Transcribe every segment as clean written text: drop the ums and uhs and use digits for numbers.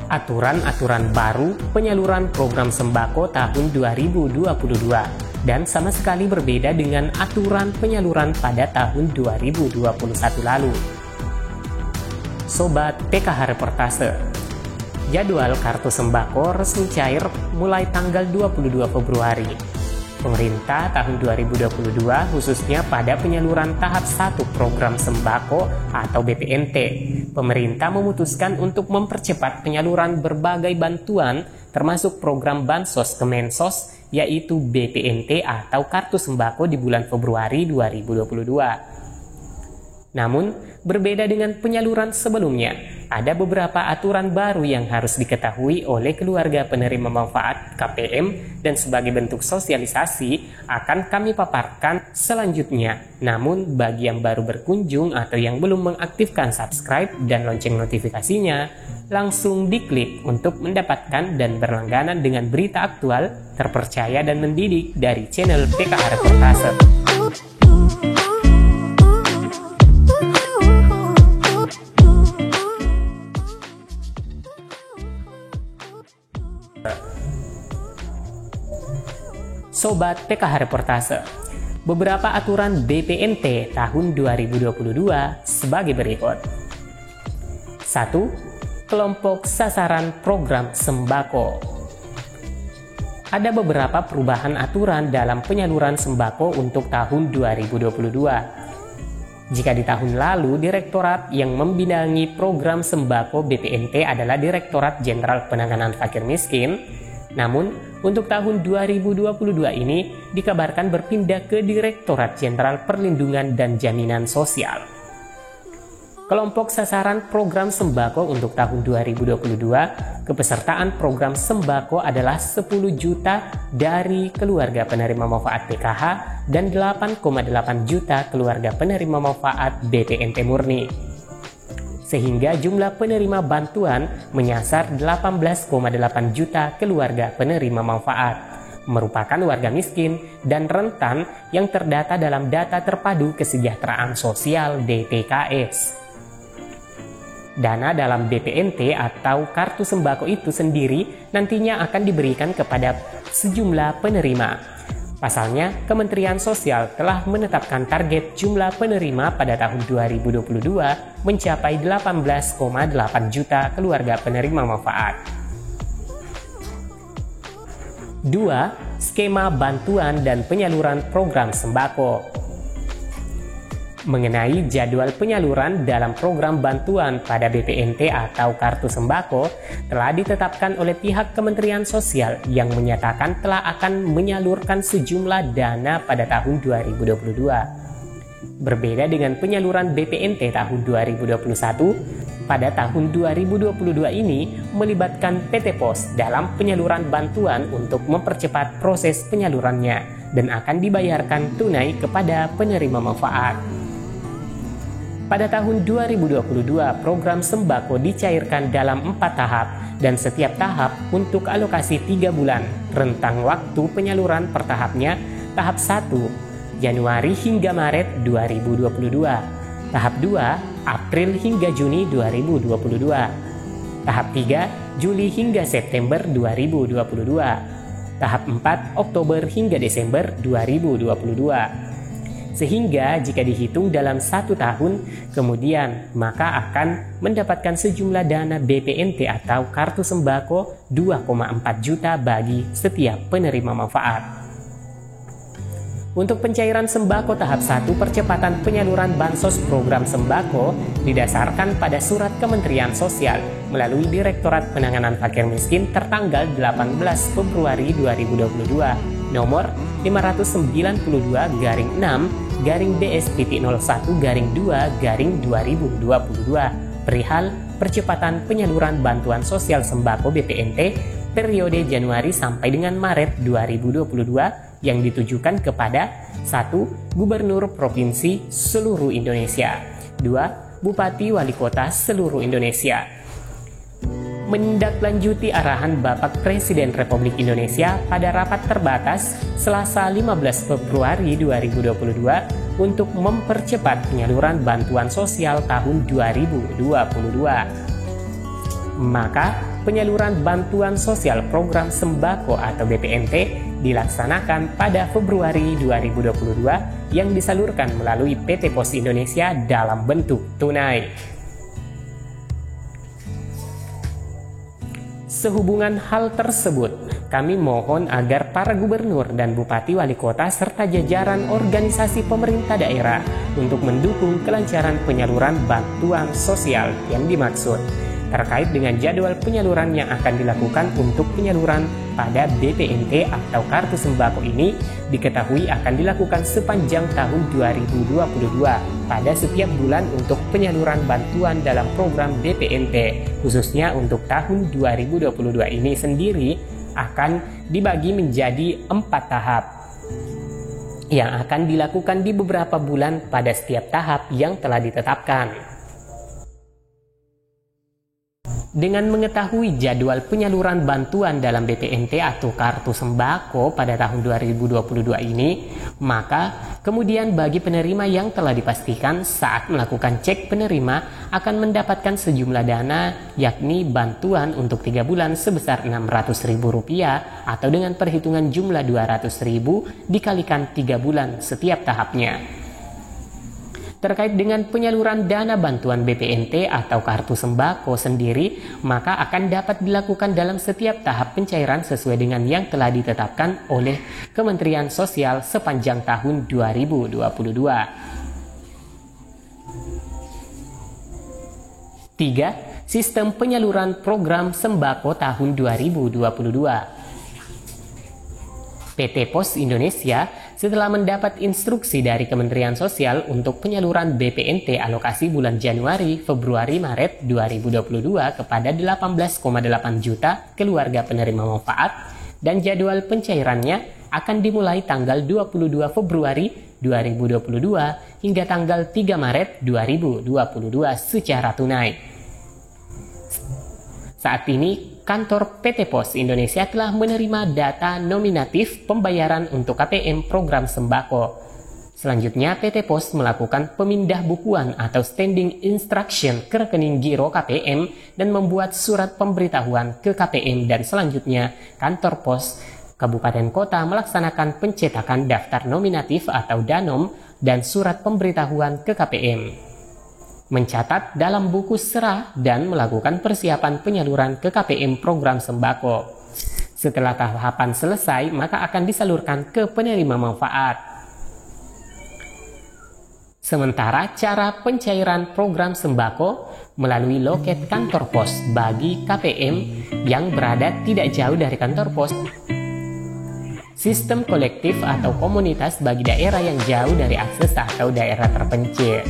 aturan-aturan baru penyaluran program sembako tahun 2022 dan sama sekali berbeda dengan aturan penyaluran pada tahun 2021 lalu. Sobat PKH Reportase, jadwal kartu sembako resmi cair mulai tanggal 22 Februari. Pemerintah tahun 2022 khususnya pada penyaluran tahap 1 program sembako atau BPNT, pemerintah memutuskan untuk mempercepat penyaluran berbagai bantuan termasuk program Bansos Kemensos yaitu BPNT atau kartu sembako di bulan Februari 2022. Namun, berbeda dengan penyaluran sebelumnya, ada beberapa aturan baru yang harus diketahui oleh keluarga penerima manfaat KPM dan sebagai bentuk sosialisasi akan kami paparkan selanjutnya. Namun, bagi yang baru berkunjung atau yang belum mengaktifkan subscribe dan lonceng notifikasinya, langsung diklik untuk mendapatkan dan berlangganan dengan berita aktual, terpercaya dan mendidik dari channel PKH Reportase. Sobat PKH Reportase, beberapa aturan BPNT tahun 2022 sebagai berikut. 1. Kelompok sasaran program sembako. Ada beberapa perubahan aturan dalam penyaluran sembako untuk tahun 2022. Jika di tahun lalu Direktorat yang membidangi program sembako BPNT adalah Direktorat Jenderal Penanganan Fakir Miskin, namun untuk tahun 2022 ini dikabarkan berpindah ke Direktorat Jenderal Perlindungan dan Jaminan Sosial. Kelompok sasaran program sembako untuk tahun 2022, kepesertaan program sembako adalah 10 juta dari keluarga penerima manfaat PKH dan 8,8 juta keluarga penerima manfaat BPNT murni. Sehingga jumlah penerima bantuan menyasar 18,8 juta keluarga penerima manfaat, merupakan warga miskin dan rentan yang terdata dalam Data Terpadu Kesejahteraan Sosial DTKS. Dana dalam BPNT atau kartu sembako itu sendiri nantinya akan diberikan kepada sejumlah penerima. Pasalnya, Kementerian Sosial telah menetapkan target jumlah penerima pada tahun 2022 mencapai 18,8 juta keluarga penerima manfaat. 2. Skema bantuan dan penyaluran program sembako. Mengenai jadwal penyaluran dalam program bantuan pada BPNT atau kartu sembako telah ditetapkan oleh pihak Kementerian Sosial yang menyatakan telah akan menyalurkan sejumlah dana pada tahun 2022. Berbeda dengan penyaluran BPNT tahun 2021, pada tahun 2022 ini melibatkan PT Pos dalam penyaluran bantuan untuk mempercepat proses penyalurannya dan akan dibayarkan tunai kepada penerima manfaat. Pada tahun 2022, program sembako dicairkan dalam 4 tahap dan setiap tahap untuk alokasi 3 bulan. Rentang waktu penyaluran per tahapnya, tahap 1, Januari hingga Maret 2022. Tahap 2, April hingga Juni 2022. Tahap 3, Juli hingga September 2022. Tahap 4, Oktober hingga Desember 2022. Sehingga jika dihitung dalam 1 tahun kemudian maka akan mendapatkan sejumlah dana BPNT atau kartu sembako 2,4 juta bagi setiap penerima manfaat. Untuk pencairan sembako tahap 1 percepatan penyaluran bansos program sembako didasarkan pada surat Kementerian Sosial melalui Direktorat Penanganan Fakir Miskin tertanggal 18 Februari 2022 nomor 592-BS.01-BS-2022 perihal percepatan penyaluran bantuan sosial sembako BPNT periode Januari sampai dengan Maret 2022 yang ditujukan kepada 1. Gubernur Provinsi seluruh Indonesia, 2. Bupati Wali Kota seluruh Indonesia. Menindaklanjuti arahan Bapak Presiden Republik Indonesia pada rapat terbatas Selasa 15 Februari 2022 untuk mempercepat penyaluran bantuan sosial tahun 2022. Maka, penyaluran bantuan sosial program sembako atau BPNT dilaksanakan pada Februari 2022 yang disalurkan melalui PT Pos Indonesia dalam bentuk tunai. Sehubungan hal tersebut, kami mohon agar para gubernur dan bupati wali kota serta jajaran organisasi pemerintah daerah untuk mendukung kelancaran penyaluran bantuan sosial yang dimaksud. Terkait dengan jadwal penyaluran yang akan dilakukan untuk penyaluran pada BPNT atau kartu sembako ini diketahui akan dilakukan sepanjang tahun 2022 pada setiap bulan untuk penyaluran bantuan dalam program BPNT, khususnya untuk tahun 2022 ini sendiri akan dibagi menjadi 4 tahap yang akan dilakukan di beberapa bulan pada setiap tahap yang telah ditetapkan. Dengan mengetahui jadwal penyaluran bantuan dalam BPNT atau kartu sembako pada tahun 2022 ini, maka kemudian bagi penerima yang telah dipastikan saat melakukan cek penerima akan mendapatkan sejumlah dana, yakni bantuan untuk 3 bulan sebesar Rp600.000 atau dengan perhitungan jumlah Rp200.000 dikalikan 3 bulan setiap tahapnya. Terkait dengan penyaluran dana bantuan BPNT atau kartu sembako sendiri, maka akan dapat dilakukan dalam setiap tahap pencairan sesuai dengan yang telah ditetapkan oleh Kementerian Sosial sepanjang tahun 2022. 3. Sistem penyaluran program sembako tahun 2022. PT Pos Indonesia setelah mendapat instruksi dari Kementerian Sosial untuk penyaluran BPNT alokasi bulan Januari, Februari, Maret 2022 kepada 18,8 juta keluarga penerima manfaat dan jadwal pencairannya akan dimulai tanggal 22 Februari 2022 hingga tanggal 3 Maret 2022 secara tunai. Saat ini, kantor PT Pos Indonesia telah menerima data nominatif pembayaran untuk KPM program sembako. Selanjutnya, PT Pos melakukan pemindah bukuan atau standing instruction ke rekening giro KPM dan membuat surat pemberitahuan ke KPM dan selanjutnya kantor pos kabupaten kota melaksanakan pencetakan daftar nominatif atau danom dan surat pemberitahuan ke KPM. Mencatat dalam buku serah dan melakukan persiapan penyaluran ke KPM program sembako. Setelah tahapan selesai, maka akan disalurkan ke penerima manfaat. Sementara cara pencairan program sembako melalui loket kantor pos bagi KPM yang berada tidak jauh dari kantor pos. Sistem kolektif atau komunitas bagi daerah yang jauh dari akses atau daerah terpencil.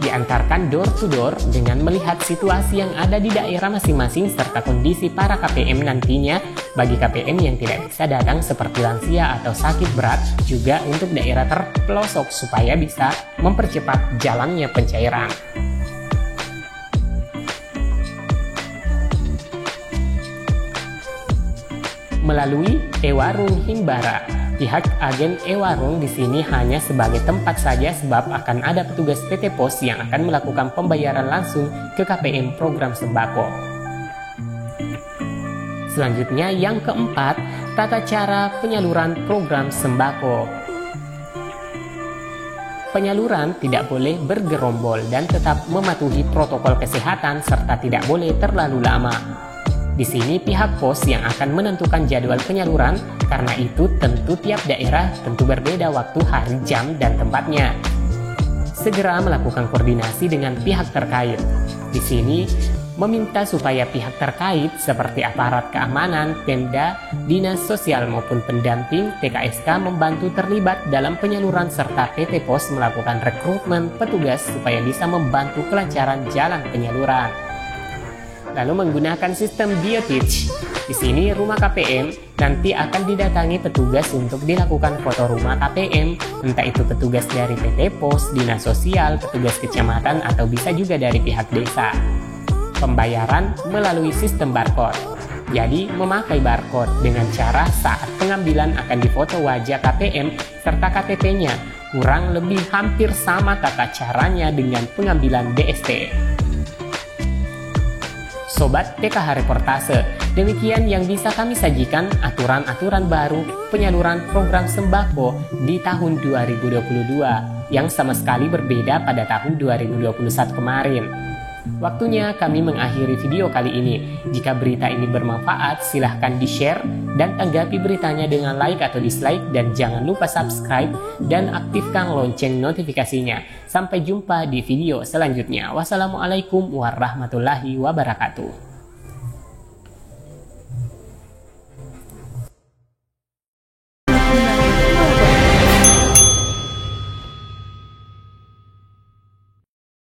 Diantarkan door to door dengan melihat situasi yang ada di daerah masing-masing serta kondisi para KPM nantinya bagi KPM yang tidak bisa datang seperti lansia atau sakit berat juga untuk daerah terpelosok supaya bisa mempercepat jalannya pencairan. Melalui e-warung Himbara. Pihak agen e-warung di sini hanya sebagai tempat saja sebab akan ada petugas PT Pos yang akan melakukan pembayaran langsung ke KPM program sembako. Selanjutnya yang keempat, tata cara penyaluran program sembako. Penyaluran tidak boleh bergerombol dan tetap mematuhi protokol kesehatan serta tidak boleh terlalu lama. Di sini pihak pos yang akan menentukan jadwal penyaluran, karena itu tentu tiap daerah tentu berbeda waktu, hari, jam, dan tempatnya. Segera melakukan koordinasi dengan pihak terkait. Di sini meminta supaya pihak terkait seperti aparat keamanan, Pemda, Dinas Sosial maupun pendamping TKSK membantu terlibat dalam penyaluran serta PT Pos melakukan rekrutmen petugas supaya bisa membantu kelancaran jalan penyaluran. Lalu menggunakan sistem BioTeach. Di sini rumah KPM nanti akan didatangi petugas untuk dilakukan foto rumah KPM, entah itu petugas dari PT Pos, Dinas Sosial, petugas kecamatan, atau bisa juga dari pihak desa. Pembayaran melalui sistem barcode. Jadi memakai barcode dengan cara saat pengambilan akan difoto wajah KPM serta KTP-nya. Kurang lebih hampir sama tata caranya dengan pengambilan BST. Sobat PKH Reportase, demikian yang bisa kami sajikan aturan-aturan baru penyaluran program sembako di tahun 2022 yang sama sekali berbeda pada tahun 2021 kemarin. Waktunya kami mengakhiri video kali ini. Jika berita ini bermanfaat, silahkan di-share dan tanggapi beritanya dengan like atau dislike, dan jangan lupa subscribe dan aktifkan lonceng notifikasinya. Sampai jumpa di video selanjutnya. Wassalamualaikum warahmatullahi wabarakatuh.